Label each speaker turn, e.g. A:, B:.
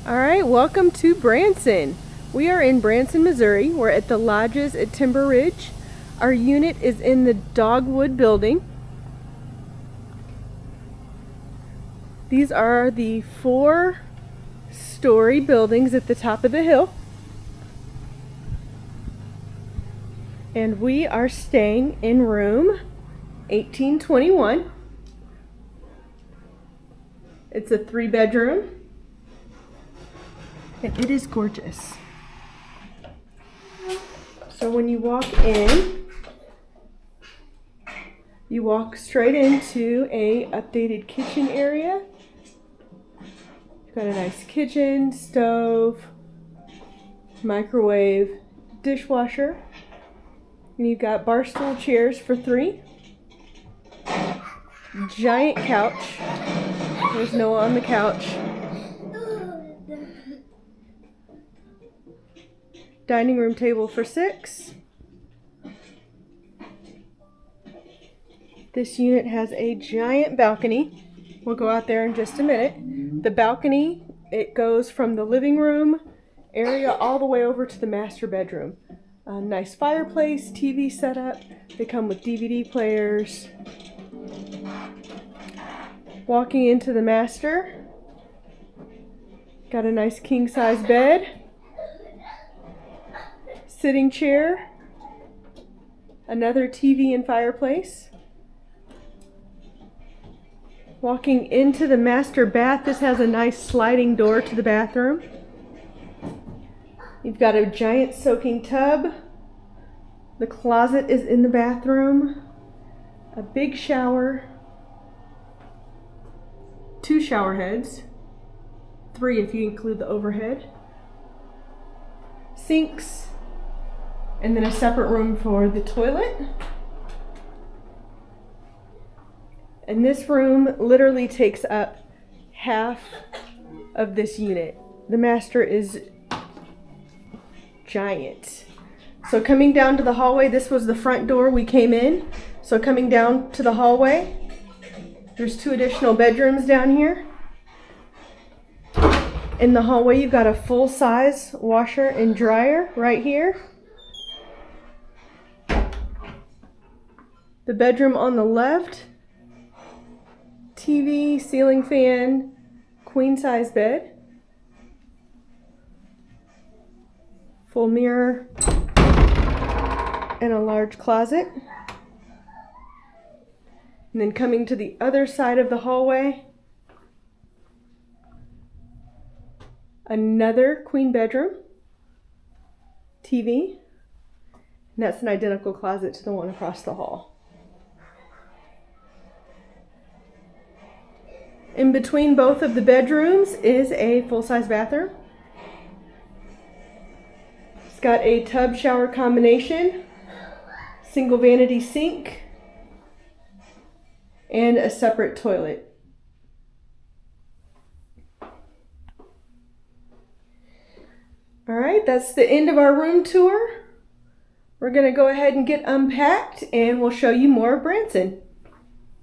A: All right, welcome to Branson. We are in Branson, Missouri. We're at the Lodges at Timber Ridge. Our unit is in the Dogwood building. These are the 4-story buildings at the top of the hill. And we are staying in room 1821. It's a 3-bedroom. And it is gorgeous. So when you walk in, you walk straight into a updated kitchen area. You've got a nice kitchen, stove, microwave, dishwasher. And you've got bar stool chairs for 3. Giant couch. There's Noah on the couch. Dining room table for 6. This unit has a giant balcony. We'll go out there in just a minute. The balcony, it goes from the living room area all the way over to the master bedroom. A nice fireplace, TV setup. They come with DVD players. Walking into the master, got a nice king-size bed. Sitting chair, another TV and fireplace. Walking into the master bath, this has a nice sliding door to the bathroom. You've got a giant soaking tub. The closet is in the bathroom. A big shower. 2 shower heads. 3 if you include the overhead. Sinks. And then a separate room for the toilet. And this room literally takes up half of this unit. The master is giant. So coming down to the hallway, this was the front door we came in. So coming down to the hallway, there's 2 additional bedrooms down here. In the hallway, you've got a full-size washer and dryer right here. The bedroom on the left, TV, ceiling fan, queen-size bed, full mirror, and a large closet. And then coming to the other side of the hallway, another queen bedroom, TV, and that's an identical closet to the one across the hall. In between both of the bedrooms is a full-size bathroom. It's got a tub shower combination, single vanity sink, and a separate toilet. All right, that's the end of our room tour. We're going to go ahead and get unpacked and we'll show you more of Branson.